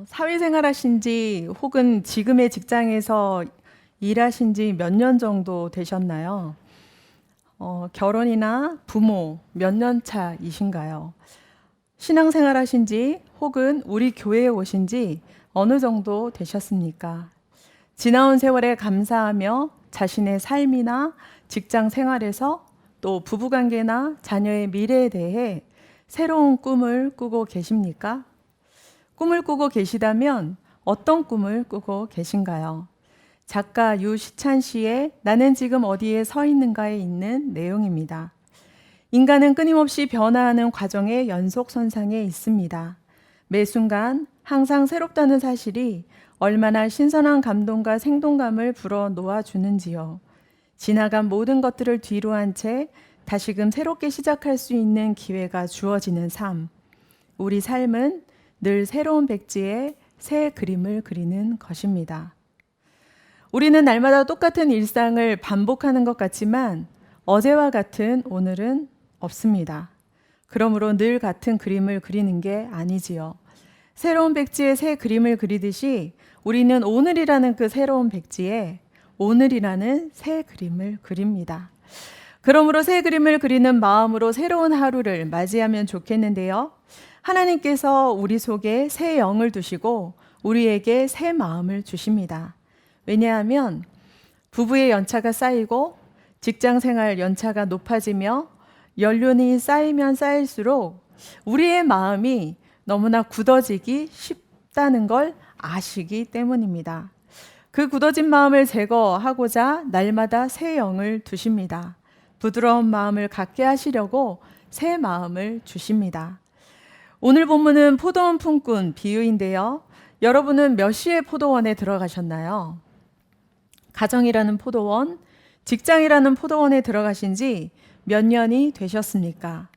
사회생활 하신 지 혹은 지금의 직장에서 일하신 지 몇 년 정도 되셨나요? 결혼이나 부모 몇 년 차이신가요? 신앙생활 하신 지 혹은 우리 교회에 오신 지 어느 정도 되셨습니까? 지나온 세월에 감사하며 자신의 삶이나 직장 생활에서 또 부부관계나 자녀의 미래에 대해 새로운 꿈을 꾸고 계십니까? 꿈을 꾸고 계시다면 어떤 꿈을 꾸고 계신가요? 작가 유시찬 씨의 나는 지금 어디에 서 있는가에 있는 내용입니다. 인간은 끊임없이 변화하는 과정의 연속선상에 있습니다. 매 순간 항상 새롭다는 사실이 얼마나 신선한 감동과 생동감을 불어 놓아주는지요. 지나간 모든 것들을 뒤로 한 채 다시금 새롭게 시작할 수 있는 기회가 주어지는 삶. 우리 삶은 늘 새로운 백지에 새 그림을 그리는 것입니다. 우리는 날마다 똑같은 일상을 반복하는 것 같지만 어제와 같은 오늘은 없습니다. 그러므로 늘 같은 그림을 그리는 게 아니지요. 새로운 백지에 새 그림을 그리듯이 우리는 오늘이라는 그 새로운 백지에 오늘이라는 새 그림을 그립니다. 그러므로 새 그림을 그리는 마음으로 새로운 하루를 맞이하면 좋겠는데요. 하나님께서 우리 속에 새 영을 두시고 우리에게 새 마음을 주십니다. 왜냐하면 부부의 연차가 쌓이고 직장 생활 연차가 높아지며 연륜이 쌓이면 쌓일수록 우리의 마음이 너무나 굳어지기 쉽다는 걸 아시기 때문입니다. 그 굳어진 마음을 제거하고자 날마다 새 영을 두십니다. 부드러운 마음을 갖게 하시려고 새 마음을 주십니다. 오늘 본문은 포도원 품꾼 비유인데요. 여러분은 몇 시에 포도원에 들어가셨나요? 가정이라는 포도원, 직장이라는 포도원에 들어가신 지 몇 년이 되셨습니까?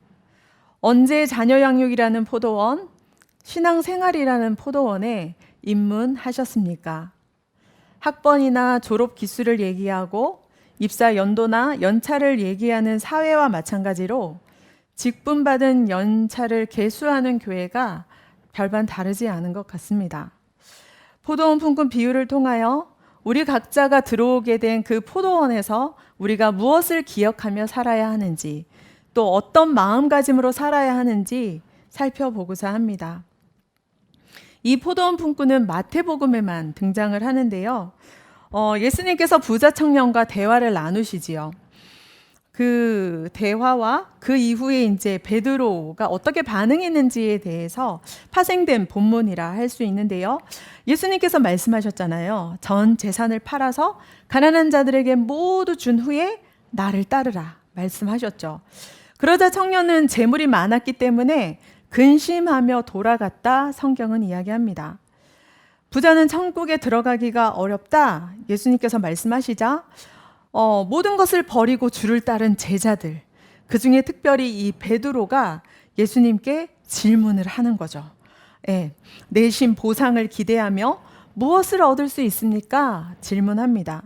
언제 자녀 양육이라는 포도원, 신앙생활이라는 포도원에 입문하셨습니까? 학번이나 졸업 기수를 얘기하고 입사 연도나 연차를 얘기하는 사회와 마찬가지로 직분받은 연차를 계수하는 교회가 별반 다르지 않은 것 같습니다. 포도원 품꾼 비유를 통하여 우리 각자가 들어오게 된 그 포도원에서 우리가 무엇을 기억하며 살아야 하는지, 또 어떤 마음가짐으로 살아야 하는지 살펴보고자 합니다. 이 포도원 품꾼은 마태복음에만 등장을 하는데요. 예수님께서 부자 청년과 대화를 나누시지요. 그 대화와 그 이후에 이제 베드로가 어떻게 반응했는지에 대해서 파생된 본문이라 할 수 있는데요. 예수님께서 말씀하셨잖아요. 전 재산을 팔아서 가난한 자들에게 모두 준 후에 나를 따르라 말씀하셨죠. 그러자 청년은 재물이 많았기 때문에 근심하며 돌아갔다 성경은 이야기합니다. 부자는 천국에 들어가기가 어렵다 예수님께서 말씀하시자 모든 것을 버리고 주를 따른 제자들, 그 중에 특별히 이 베드로가 예수님께 질문을 하는 거죠. 내심 보상을 기대하며 무엇을 얻을 수 있습니까? 질문합니다.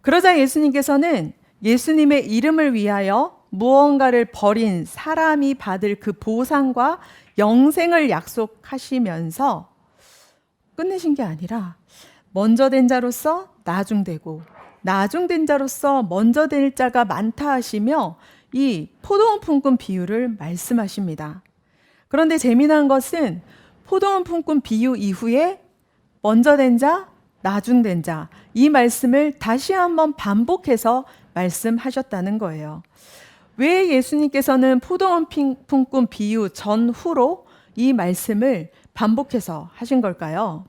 그러자 예수님께서는 예수님의 이름을 위하여 무언가를 버린 사람이 받을 그 보상과 영생을 약속하시면서 끝내신 게 아니라 먼저 된 자로서 나중되고 나중된 자로서 먼저 될 자가 많다 하시며 이 포도원 품꾼 비유를 말씀하십니다. 그런데 재미난 것은 포도원 품꾼 비유 이후에 먼저 된 자, 나중된 자, 이 말씀을 다시 한번 반복해서 말씀하셨다는 거예요. 왜 예수님께서는 포도원 품꾼 비유 전후로 이 말씀을 반복해서 하신 걸까요?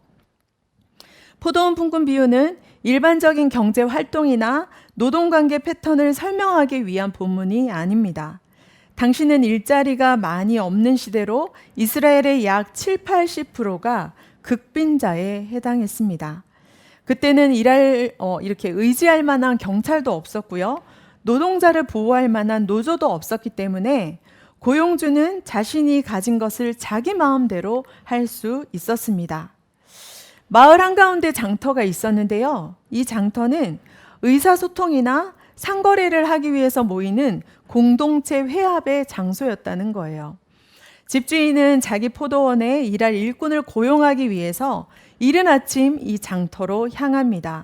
포도원 품꾼 비유는 일반적인 경제 활동이나 노동관계 패턴을 설명하기 위한 본문이 아닙니다. 당시는 일자리가 많이 없는 시대로 이스라엘의 약 7, 80%가 극빈자에 해당했습니다. 그때는 이렇게 의지할 만한 경찰도 없었고요. 노동자를 보호할 만한 노조도 없었기 때문에 고용주는 자신이 가진 것을 자기 마음대로 할 수 있었습니다. 마을 한가운데 장터가 있었는데요. 이 장터는 의사소통이나 상거래를 하기 위해서 모이는 공동체 회합의 장소였다는 거예요. 집주인은 자기 포도원에 일할 일꾼을 고용하기 위해서 이른 아침 이 장터로 향합니다.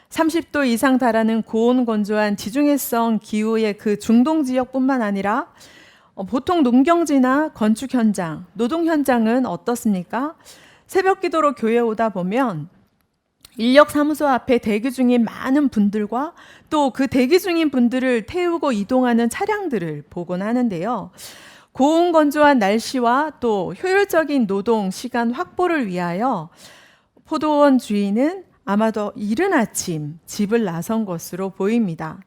30도 이상 달하는 고온건조한 지중해성 기후의 그 중동 지역뿐만 아니라 보통 농경지나 건축 현장, 노동 현장은 어떻습니까? 새벽 기도로 교회에 오다 보면 인력사무소 앞에 대기 중인 많은 분들과 또 그 대기 중인 분들을 태우고 이동하는 차량들을 보곤 하는데요. 고온 건조한 날씨와 또 효율적인 노동 시간 확보를 위하여 포도원 주인은 아마도 이른 아침 집을 나선 것으로 보입니다.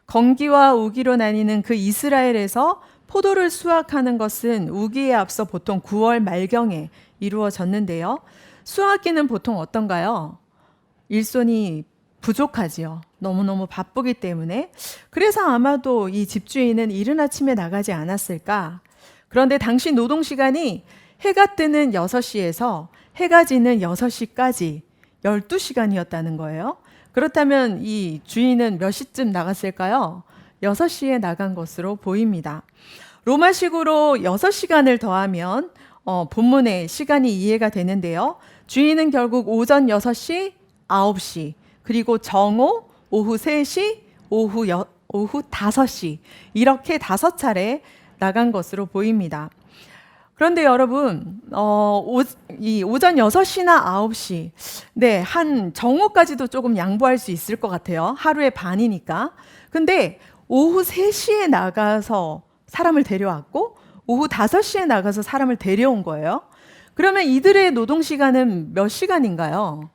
건기와 우기로 나뉘는 그 이스라엘에서 포도를 수확하는 것은 우기에 앞서 보통 9월 말경에 이루어졌는데요. 수확기는 보통 어떤가요? 일손이 부족하지요. 너무너무 바쁘기 때문에. 그래서 아마도 이 집주인은 이른 아침에 나가지 않았을까? 그런데 당시 노동 시간이 해가 뜨는 6시에서 해가 지는 6시까지 12시간이었다는 거예요. 그렇다면 이 주인은 몇 시쯤 나갔을까요? 6시에 나간 것으로 보입니다. 로마식으로 6시간을 더하면 본문의 시간이 이해가 되는데요. 주인은 결국 오전 6시, 9시, 그리고 정오, 오후 3시, 오후 5시 이렇게 5차례 나간 것으로 보입니다. 그런데 여러분, 이 오전 6시나 9시, 네, 한 정오까지도 조금 양보할 수 있을 것 같아요. 하루의 반이니까. 근데 오후 3시에 나가서 사람을 데려왔고, 오후 5시에 나가서 사람을 데려온 거예요. 그러면 이들의 노동 시간은 몇 시간인가요?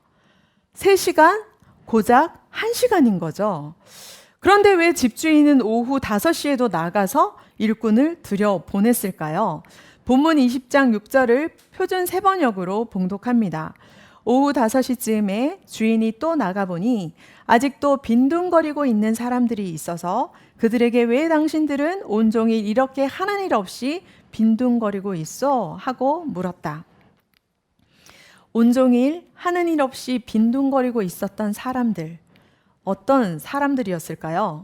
3시간? 고작 1시간인 거죠. 그런데 왜 집주인은 오후 5시에도 나가서 일꾼을 들여보냈을까요? 본문 20장 6절을 표준 세번역으로 봉독합니다. 오후 5시쯤에 주인이 또 나가보니 아직도 빈둥거리고 있는 사람들이 있어서 그들에게 왜 당신들은 온종일 이렇게 하는 일 없이 빈둥거리고 있어? 하고 물었다. 온종일 하는 일 없이 빈둥거리고 있었던 사람들, 어떤 사람들이었을까요?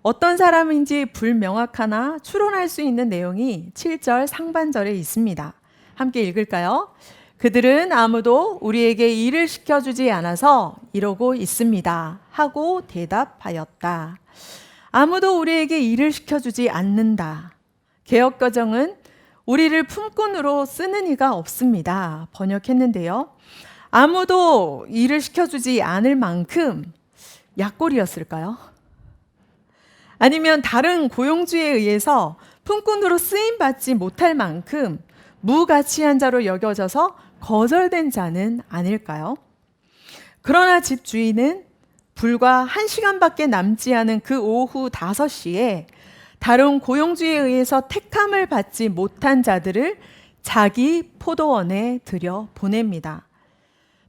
어떤 사람인지 불명확하나 추론할 수 있는 내용이 7절 상반절에 있습니다. 함께 읽을까요? 그들은 아무도 우리에게 일을 시켜주지 않아서 이러고 있습니다. 하고 대답하였다. 아무도 우리에게 일을 시켜주지 않는다. 개역개정은 우리를 품꾼으로 쓰는 이가 없습니다. 번역했는데요. 아무도 일을 시켜주지 않을 만큼 약골이었을까요? 아니면 다른 고용주에 의해서 품꾼으로 쓰임받지 못할 만큼 무가치한 자로 여겨져서 거절된 자는 아닐까요? 그러나 집주인은 불과 1시간밖에 남지 않은 그 오후 5시에 다른 고용주에 의해서 택함을 받지 못한 자들을 자기 포도원에 들여 보냅니다.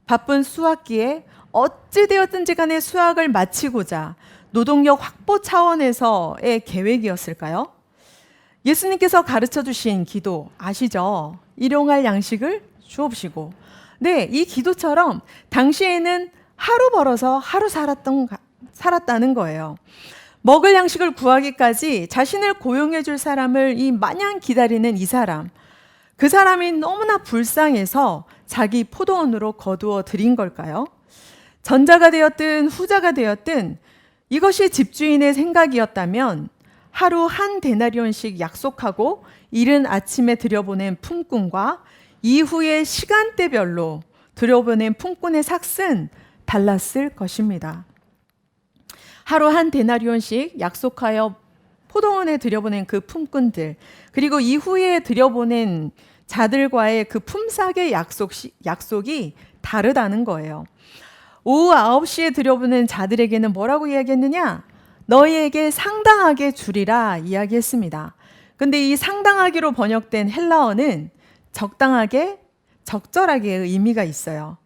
바쁜 수확기에 어찌되었든지 간에 수확을 마치고자 노동력 확보 차원에서의 계획이었을까요? 예수님께서 가르쳐 주신 기도 아시죠? 일용할 양식을 주옵시고. 네, 이 기도처럼 당시에는 하루 벌어서 하루 살았다는 거예요. 먹을 양식을 구하기까지 자신을 고용해 줄 사람을 이 마냥 기다리는 이 사람. 그 사람이 너무나 불쌍해서 자기 포도원으로 거두어 들인 걸까요? 전자가 되었든 후자가 되었든 이것이 집주인의 생각이었다면 하루 한 데나리온씩 약속하고 이른 아침에 들여보낸 품꾼과 이후의 시간대별로 들여보낸 품꾼의 삭은 달랐을 것입니다. 하루 한 데나리온씩 약속하여 포도원에 들여보낸 그 품꾼들, 그리고 이후에 들여보낸 자들과의 그 품삯의 약속이 다르다는 거예요. 오후 9시에 들여보낸 자들에게는 뭐라고 이야기했느냐? 너희에게 상당하게 주리라 이야기했습니다. 근데 이 상당하게로 번역된 헬라어는 적당하게, 적절하게의 의미가 있어요.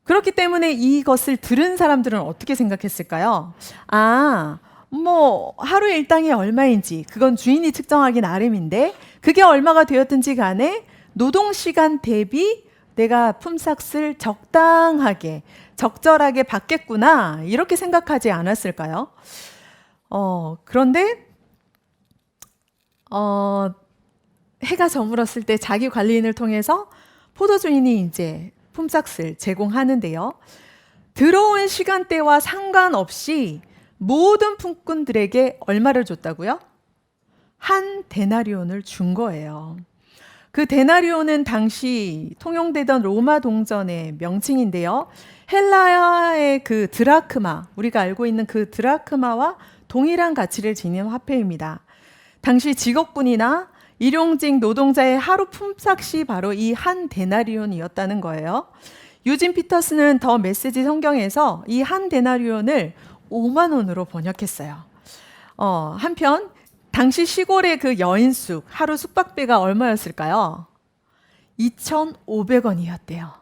그렇기 때문에 이것을 들은 사람들은 어떻게 생각했을까요? 하루 일당이 얼마인지 그건 주인이 측정하기 나름인데 그게 얼마가 되었든지 간에 노동시간 대비 내가 품삯을 적당하게, 적절하게 받겠구나 이렇게 생각하지 않았을까요? 그런데 해가 저물었을 때 자기 관리인을 통해서 포도주인이 이제 품삯을 제공하는데요. 들어온 시간대와 상관없이 모든 품꾼들에게 얼마를 줬다고요? 한 데나리온을 준 거예요. 그 데나리온은 당시 통용되던 로마 동전의 명칭인데요. 헬라의 그 드라크마, 우리가 알고 있는 그 드라크마와 동일한 가치를 지닌 화폐입니다. 당시 직업군이나 일용직 노동자의 하루 품삯이 바로 이 한 데나리온이었다는 거예요. 유진 피터스는 더 메시지 성경에서 이 한 데나리온을 5만 원으로 번역했어요. 한편 당시 시골의 그 여인숙 하루 숙박비가 얼마였을까요? 2,500원이었대요.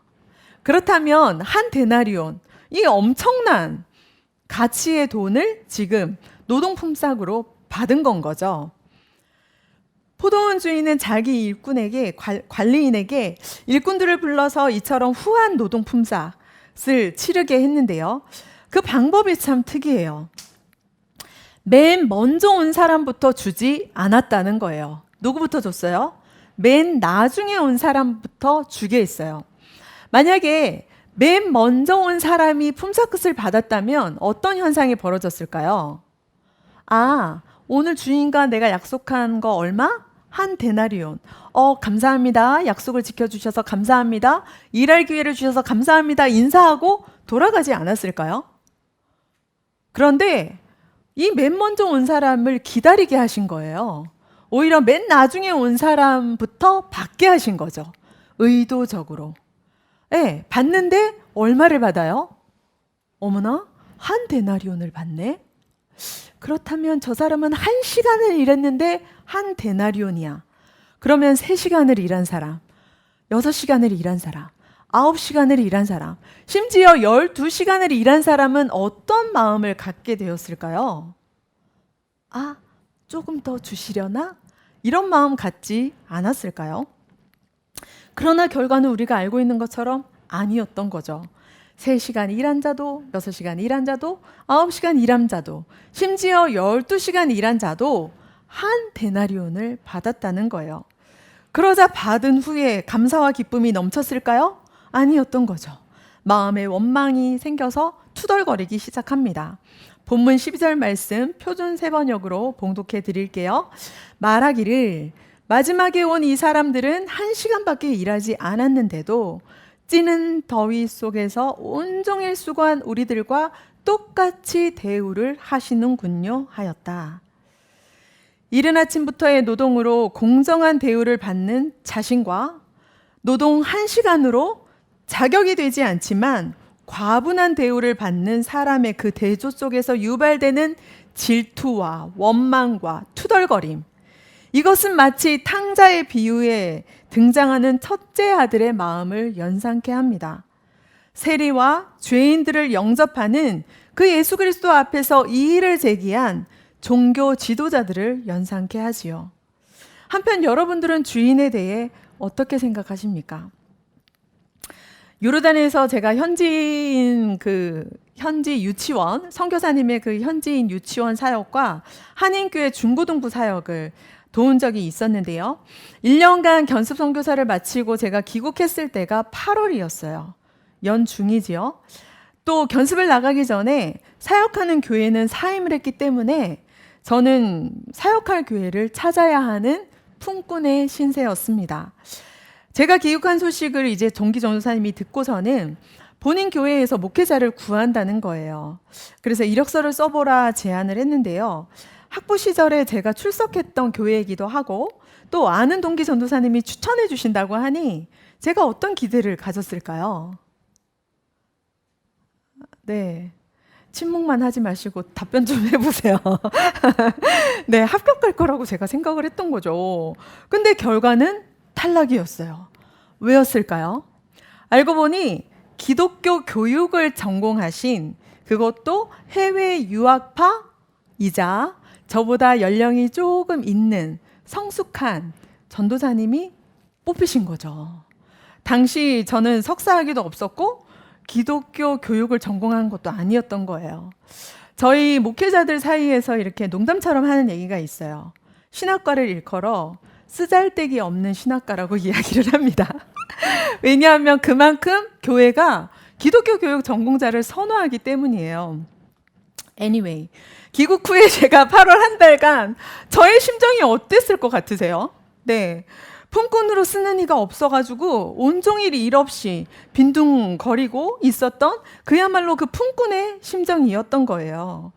그렇다면 한 데나리온, 이 엄청난 가치의 돈을 지금 노동품삯으로 받은 건 거죠. 포도원 주인은 자기 일꾼에게 관리인에게 일꾼들을 불러서 이처럼 후한 노동 품삯을 치르게 했는데요. 그 방법이 참 특이해요. 맨 먼저 온 사람부터 주지 않았다는 거예요. 누구부터 줬어요? 맨 나중에 온 사람부터 주게 했어요. 만약에 맨 먼저 온 사람이 품삯을 받았다면 어떤 현상이 벌어졌을까요? 아, 오늘 주인과 내가 약속한 거 얼마? 한 데나리온. 감사합니다. 약속을 지켜주셔서 감사합니다. 일할 기회를 주셔서 감사합니다. 인사하고 돌아가지 않았을까요? 그런데 이 맨 먼저 온 사람을 기다리게 하신 거예요. 오히려 맨 나중에 온 사람부터 받게 하신 거죠. 의도적으로. 네, 받는데 얼마를 받아요? 어머나, 한 데나리온을 받네? 그렇다면 저 사람은 1시간을 일했는데 한 데나리온이야. 그러면 3시간을 일한 사람, 6시간을 일한 사람, 9시간을 일한 사람, 심지어 12시간을 일한 사람은 어떤 마음을 갖게 되었을까요? 아, 조금 더 주시려나? 이런 마음 갖지 않았을까요? 그러나 결과는 우리가 알고 있는 것처럼 아니었던 거죠. 3시간 일한 자도, 6시간 일한 자도, 9시간 일한 자도, 심지어 12시간 일한 자도 한 데나리온을 받았다는 거예요. 그러자 받은 후에 감사와 기쁨이 넘쳤을까요? 아니었던 거죠. 마음에 원망이 생겨서 투덜거리기 시작합니다. 본문 12절 말씀 표준 세번역으로 봉독해 드릴게요. 말하기를 마지막에 온 이 사람들은 1시간밖에 일하지 않았는데도 찌는 더위 속에서 온종일 수고한 우리들과 똑같이 대우를 하시는군요 하였다. 이른 아침부터의 노동으로 공정한 대우를 받는 자신과 노동 1시간으로 자격이 되지 않지만 과분한 대우를 받는 사람의 그 대조 속에서 유발되는 질투와 원망과 투덜거림, 이것은 마치 탕자의 비유에 등장하는 첫째 아들의 마음을 연상케 합니다. 세리와 죄인들을 영접하는 그 예수 그리스도 앞에서 이의를 제기한 종교 지도자들을 연상케 하지요. 한편 여러분들은 주인에 대해 어떻게 생각하십니까? 요르단에서 제가 현지 유치원, 선교사님의 그 현지인 유치원 사역과 한인교회 중고등부 사역을 도운 적이 있었는데요. 1년간 견습 선교사를 마치고 제가 귀국했을 때가 8월이었어요. 연중이지요. 또 견습을 나가기 전에 사역하는 교회는 사임을 했기 때문에 저는 사역할 교회를 찾아야 하는 품꾼의 신세였습니다. 제가 귀국한 소식을 이제 동기 전도사님이 듣고서는 본인 교회에서 목회자를 구한다는 거예요. 그래서 이력서를 써보라 제안을 했는데요. 학부 시절에 제가 출석했던 교회이기도 하고 또 아는 동기 전도사님이 추천해 주신다고 하니 제가 어떤 기대를 가졌을까요? 네, 침묵만 하지 마시고 답변 좀 해보세요. 네, 합격할 거라고 제가 생각을 했던 거죠. 근데 결과는 탈락이었어요. 왜였을까요? 알고 보니 기독교 교육을 전공하신, 그것도 해외 유학파이자 저보다 연령이 조금 있는 성숙한 전도사님이 뽑히신 거죠. 당시 저는 석사학위도 없었고 기독교 교육을 전공한 것도 아니었던 거예요. 저희 목회자들 사이에서 이렇게 농담처럼 하는 얘기가 있어요. 신학과를 일컬어 쓰잘데기 없는 신학가라고 이야기를 합니다. 왜냐하면 그만큼 교회가 기독교 교육 전공자를 선호하기 때문이에요. Anyway, 귀국 후에 제가 8월 한 달간 저의 심정이 어땠을 것 같으세요? 네. 품꾼으로 쓰는 이가 없어가지고 온종일 일 없이 빈둥거리고 있었던 그야말로 그 품꾼의 심정이었던 거예요.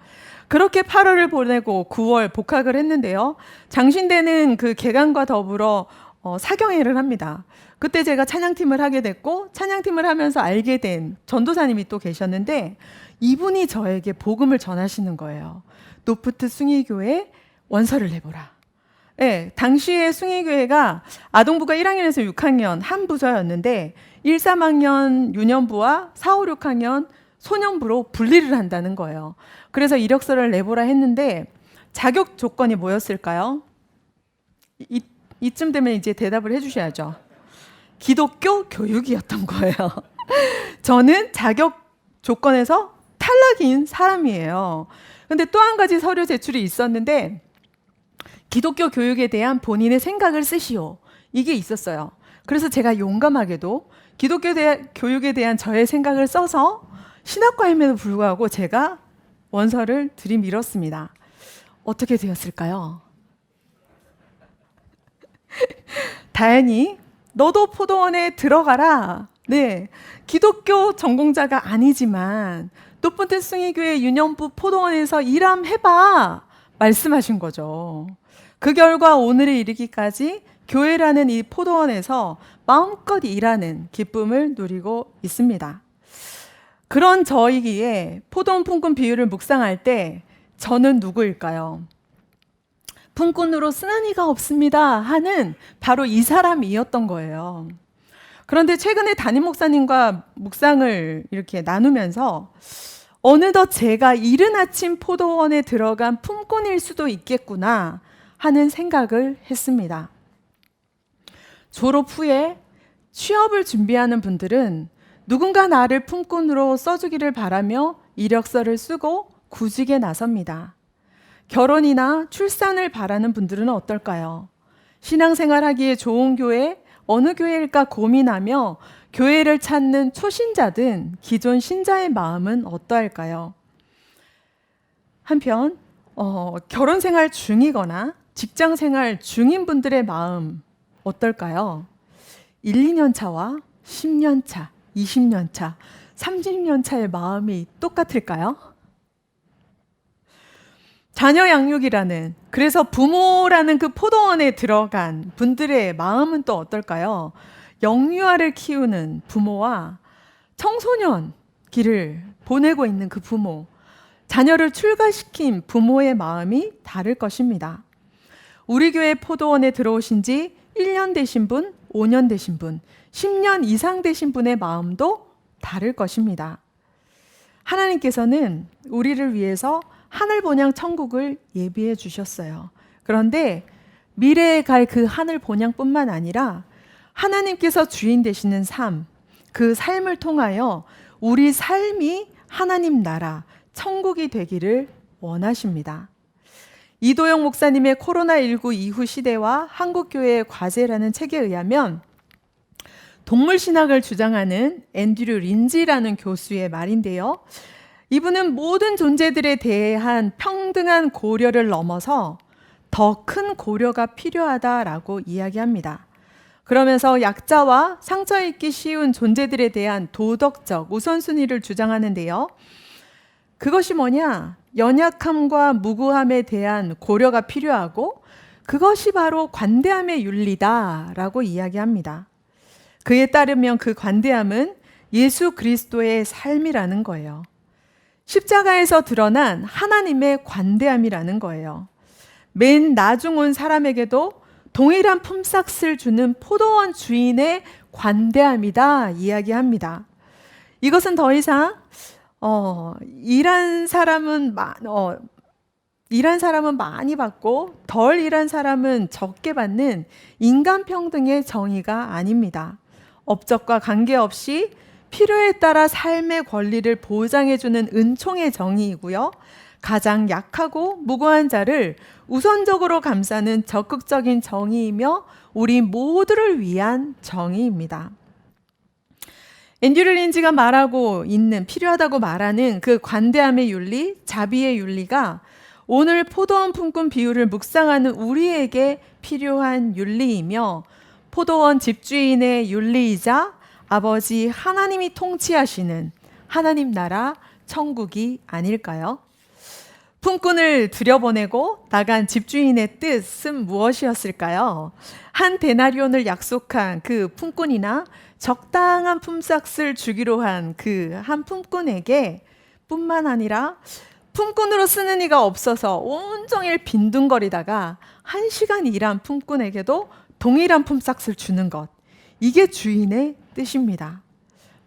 그렇게 8월을 보내고 9월 복학을 했는데요. 장신대는 그 개강과 더불어 사경회를 합니다. 그때 제가 찬양팀을 하게 됐고 찬양팀을 하면서 알게 된 전도사님이 또 계셨는데 이분이 저에게 복음을 전하시는 거예요. 노프트 숭의교회 원서를 내보라. 네, 당시에 숭의교회가 아동부가 1학년에서 6학년 한 부서였는데 1, 3학년 유년부와 4, 5, 6학년 소년부로 분리를 한다는 거예요. 그래서 이력서를 내보라 했는데 자격 조건이 뭐였을까요? 이쯤 되면 이제 대답을 해주셔야죠. 기독교 교육이었던 거예요. 저는 자격 조건에서 탈락인 사람이에요. 근데 또 한 가지 서류 제출이 있었는데 기독교 교육에 대한 본인의 생각을 쓰시오. 이게 있었어요. 그래서 제가 용감하게도 기독교 교육에 대한 저의 생각을 써서 신학과임에도 불구하고 제가 원서를 들이밀었습니다. 어떻게 되었을까요? 다행히 너도 포도원에 들어가라. 네, 기독교 전공자가 아니지만 노프트 숭의교회 유년부 포도원에서 일함해봐 말씀하신 거죠. 그 결과 오늘에 이르기까지 교회라는 이 포도원에서 마음껏 일하는 기쁨을 누리고 있습니다. 그런 저이기에 포도원 품꾼 비유를 묵상할 때 저는 누구일까요? 품꾼으로 쓰는 이가 없습니다 하는 바로 이 사람이었던 거예요. 그런데 최근에 담임 목사님과 묵상을 이렇게 나누면서 어느덧 제가 이른 아침 포도원에 들어간 품꾼일 수도 있겠구나 하는 생각을 했습니다. 졸업 후에 취업을 준비하는 분들은 누군가 나를 품꾼으로 써주기를 바라며 이력서를 쓰고 구직에 나섭니다. 결혼이나 출산을 바라는 분들은 어떨까요? 신앙생활하기에 좋은 교회, 어느 교회일까 고민하며 교회를 찾는 초신자든 기존 신자의 마음은 어떠할까요? 한편 결혼 생활 중이거나 직장 생활 중인 분들의 마음 어떨까요? 1, 2년 차와 10년 차, 20년 차, 30년 차의 마음이 똑같을까요? 자녀 양육이라는, 그래서 부모라는 그 포도원에 들어간 분들의 마음은 또 어떨까요? 영유아를 키우는 부모와 청소년 길을 보내고 있는 그 부모, 자녀를 출가시킨 부모의 마음이 다를 것입니다. 우리 교회 포도원에 들어오신 지 1년 되신 분, 5년 되신 분, 10년 이상 되신 분의 마음도 다를 것입니다. 하나님께서는 우리를 위해서 하늘 본향 천국을 예비해 주셨어요. 그런데 미래에 갈 그 하늘 본향뿐만 아니라 하나님께서 주인 되시는 삶, 그 삶을 통하여 우리 삶이 하나님 나라, 천국이 되기를 원하십니다. 이도영 목사님의 코로나19 이후 시대와 한국교회의 과제라는 책에 의하면 동물신학을 주장하는 앤드류 린지라는 교수의 말인데요. 이분은 모든 존재들에 대한 평등한 고려를 넘어서 더 큰 고려가 필요하다라고 이야기합니다. 그러면서 약자와 상처 입기 쉬운 존재들에 대한 도덕적 우선순위를 주장하는데요. 그것이 뭐냐? 연약함과 무고함에 대한 고려가 필요하고 그것이 바로 관대함의 윤리다라고 이야기합니다. 그에 따르면 그 관대함은 예수 그리스도의 삶이라는 거예요. 십자가에서 드러난 하나님의 관대함이라는 거예요. 맨 나중 온 사람에게도 동일한 품삯을 주는 포도원 주인의 관대함이다 이야기합니다. 이것은 더 이상 일한 사람은 많이 받고 덜 일한 사람은 적게 받는 인간평등의 정의가 아닙니다. 업적과 관계없이 필요에 따라 삶의 권리를 보장해주는 은총의 정의이고요. 가장 약하고 무고한 자를 우선적으로 감싸는 적극적인 정의이며 우리 모두를 위한 정의입니다. 앤드류 린지가 말하고 있는, 필요하다고 말하는 그 관대함의 윤리, 자비의 윤리가 오늘 포도원 품꾼 비유를 묵상하는 우리에게 필요한 윤리이며 포도원 집주인의 윤리이자 아버지 하나님이 통치하시는 하나님 나라 천국이 아닐까요? 품꾼을 들여보내고 나간 집주인의 뜻은 무엇이었을까요? 한 데나리온을 약속한 그 품꾼이나 적당한 품삯을 주기로 한 그 한 품꾼에게 뿐만 아니라 품꾼으로 쓰는 이가 없어서 온종일 빈둥거리다가 1시간 일한 품꾼에게도 동일한 품삯을 주는 것. 이게 주인의 뜻입니다.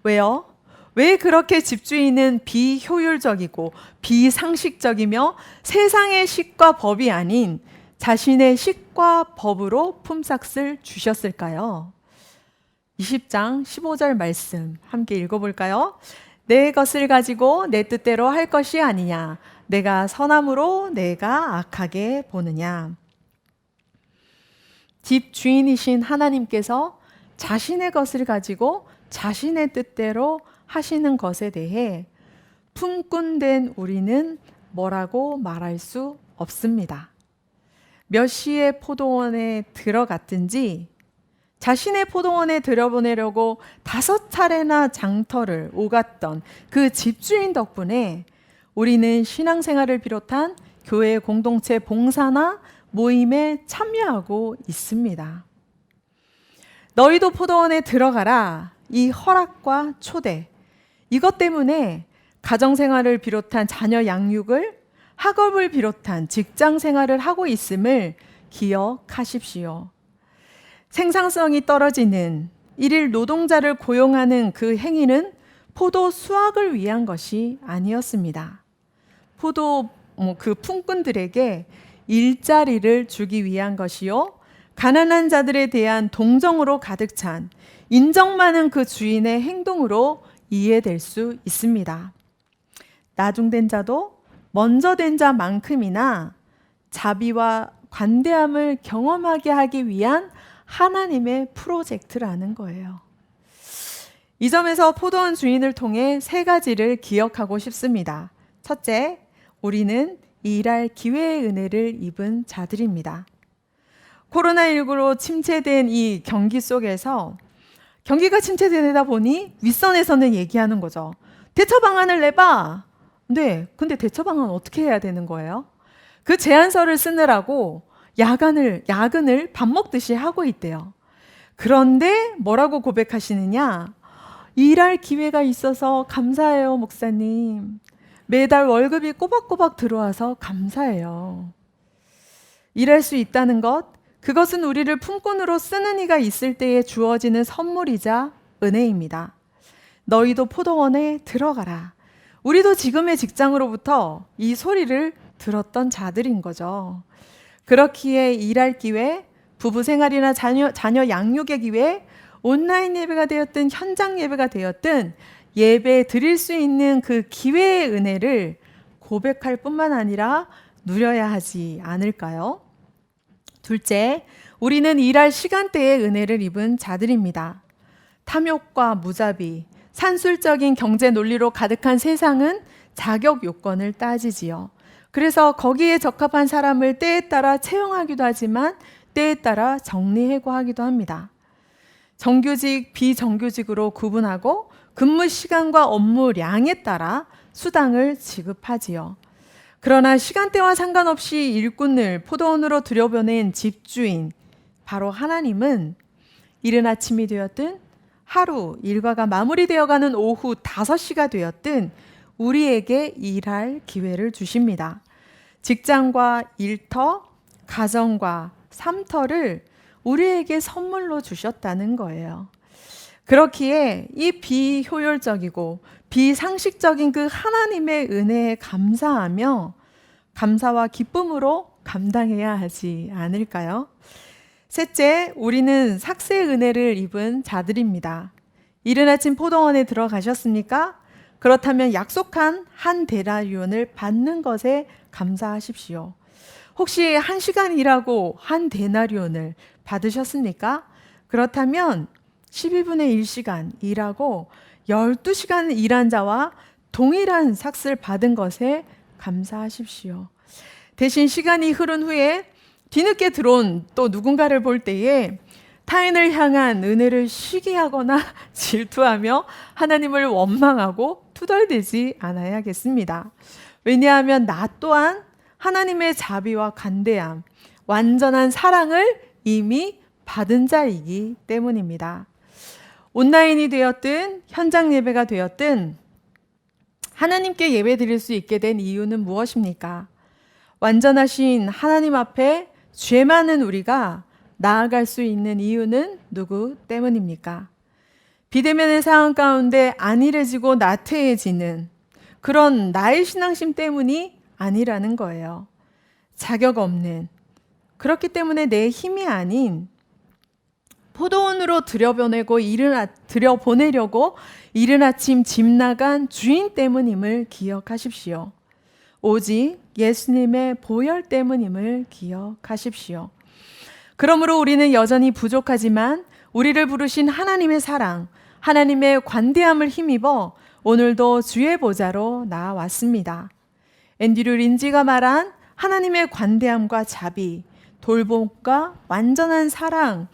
왜요? 왜 그렇게 집주인은 비효율적이고 비상식적이며 세상의 식과 법이 아닌 자신의 식과 법으로 품삯을 주셨을까요? 20장 15절 말씀 함께 읽어볼까요? 내 것을 가지고 내 뜻대로 할 것이 아니냐. 내가 선함으로 내가 악하게 보느냐. 집 주인이신 하나님께서 자신의 것을 가지고 자신의 뜻대로 하시는 것에 대해 품꾼된 우리는 뭐라고 말할 수 없습니다. 몇 시에 포도원에 들어갔든지 자신의 포도원에 들여보내려고 5차례나 장터를 오갔던 그 집주인 덕분에 우리는 신앙생활을 비롯한 교회 공동체 봉사나 모임에 참여하고 있습니다. 너희도 포도원에 들어가라. 이 허락과 초대. 이것 때문에 가정생활을 비롯한 자녀 양육을, 학업을 비롯한 직장생활을 하고 있음을 기억하십시오. 생산성이 떨어지는 일일 노동자를 고용하는 그 행위는 포도 수확을 위한 것이 아니었습니다. 그 품꾼들에게 일자리를 주기 위한 것이요, 가난한 자들에 대한 동정으로 가득 찬 인정 많은 그 주인의 행동으로 이해될 수 있습니다. 나중된 자도 먼저 된 자만큼이나 자비와 관대함을 경험하게 하기 위한 하나님의 프로젝트라는 거예요. 이 점에서 포도원 주인을 통해 3가지를 기억하고 싶습니다. 첫째, 우리는 일할 기회의 은혜를 입은 자들입니다. 코로나19로 침체된 이 경기 속에서 경기가 침체되다 보니 윗선에서는 얘기하는 거죠. 대처 방안을 내봐. 네, 근데 대처 방안 어떻게 해야 되는 거예요? 그 제안서를 쓰느라고 야근을 밥 먹듯이 하고 있대요. 그런데 뭐라고 고백하시느냐? 일할 기회가 있어서 감사해요, 목사님. 매달 월급이 꼬박꼬박 들어와서 감사해요. 일할 수 있다는 것, 그것은 우리를 품꾼으로 쓰는 이가 있을 때에 주어지는 선물이자 은혜입니다. 너희도 포도원에 들어가라. 우리도 지금의 직장으로부터 이 소리를 들었던 자들인 거죠. 그렇기에 일할 기회, 부부 생활이나 자녀 양육의 기회, 온라인 예배가 되었든 현장 예배가 되었든 예배 드릴 수 있는 그 기회의 은혜를 고백할 뿐만 아니라 누려야 하지 않을까요? 둘째, 우리는 일할 시간대의 은혜를 입은 자들입니다. 탐욕과 무자비, 산술적인 경제 논리로 가득한 세상은 자격 요건을 따지지요. 그래서 거기에 적합한 사람을 때에 따라 채용하기도 하지만 때에 따라 정리해고하기도 합니다. 정규직, 비정규직으로 구분하고 근무 시간과 업무량에 따라 수당을 지급하지요. 그러나 시간대와 상관없이 일꾼을 포도원으로 들여보낸 집주인, 바로 하나님은 이른 아침이 되었든 하루 일과가 마무리되어가는 오후 5시가 되었든 우리에게 일할 기회를 주십니다. 직장과 일터, 가정과 삶터를 우리에게 선물로 주셨다는 거예요. 그렇기에 이 비효율적이고 비상식적인 그 하나님의 은혜에 감사하며 감사와 기쁨으로 감당해야 하지 않을까요? 셋째, 우리는 삭세의 은혜를 입은 자들입니다. 이른 아침 포도원에 들어가셨습니까? 그렇다면 약속한 한 데나리온을 받는 것에 감사하십시오. 혹시 1시간 일하고 한 데나리온을 받으셨습니까? 그렇다면 12분의 1시간 일하고 12시간 일한 자와 동일한 삭스를 받은 것에 감사하십시오. 대신 시간이 흐른 후에 뒤늦게 들어온 또 누군가를 볼 때에 타인을 향한 은혜를 시기하거나 질투하며 하나님을 원망하고 투덜대지 않아야겠습니다. 왜냐하면 나 또한 하나님의 자비와 간대함, 완전한 사랑을 이미 받은 자이기 때문입니다. 온라인이 되었든 현장 예배가 되었든 하나님께 예배 드릴 수 있게 된 이유는 무엇입니까? 완전하신 하나님 앞에 죄 많은 우리가 나아갈 수 있는 이유는 누구 때문입니까? 비대면의 상황 가운데 안일해지고 나태해지는 그런 나의 신앙심 때문이 아니라는 거예요. 자격 없는, 그렇기 때문에 내 힘이 아닌 포도원으로 들여보내려고 이른 아침 집 나간 주인 때문임을 기억하십시오. 오직 예수님의 보혈 때문임을 기억하십시오. 그러므로 우리는 여전히 부족하지만 우리를 부르신 하나님의 사랑, 하나님의 관대함을 힘입어 오늘도 주의 보좌로 나아왔습니다. 앤드류 린지가 말한 하나님의 관대함과 자비, 돌봄과 완전한 사랑,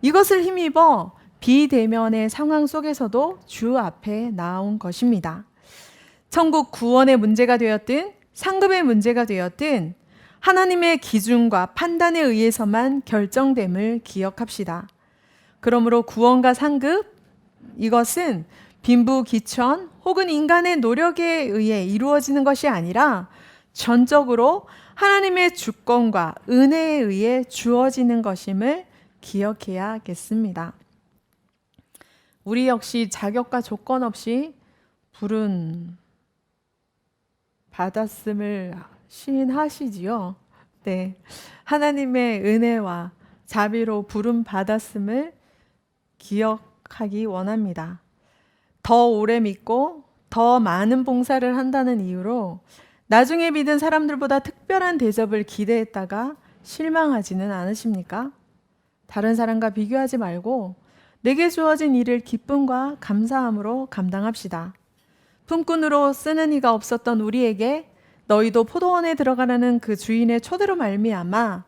이것을 힘입어 비대면의 상황 속에서도 주 앞에 나온 것입니다. 천국 구원의 문제가 되었든 상급의 문제가 되었든 하나님의 기준과 판단에 의해서만 결정됨을 기억합시다. 그러므로 구원과 상급, 이것은 빈부귀천 혹은 인간의 노력에 의해 이루어지는 것이 아니라 전적으로 하나님의 주권과 은혜에 의해 주어지는 것임을 기억해야겠습니다. 우리 역시 자격과 조건 없이 부른 받았음을 시인하시지요. 네, 하나님의 은혜와 자비로 부름 받았음을 기억하기 원합니다. 더 오래 믿고 더 많은 봉사를 한다는 이유로 나중에 믿은 사람들보다 특별한 대접을 기대했다가 실망하지는 않으십니까? 다른 사람과 비교하지 말고 내게 주어진 일을 기쁨과 감사함으로 감당합시다. 품꾼으로 쓰는 이가 없었던 우리에게 너희도 포도원에 들어가라는 그 주인의 초대로 말미암아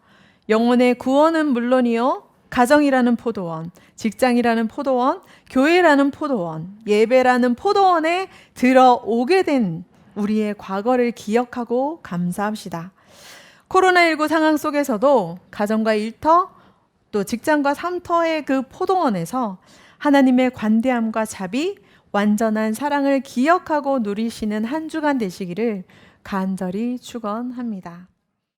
영혼의 구원은 물론이요, 가정이라는 포도원, 직장이라는 포도원, 교회라는 포도원, 예배라는 포도원에 들어오게 된 우리의 과거를 기억하고 감사합시다. 코로나19 상황 속에서도 가정과 일터, 또 직장과 삶터의 그 포도원에서 하나님의 관대함과 자비, 완전한 사랑을 기억하고 누리시는 한 주간 되시기를 간절히 축원합니다.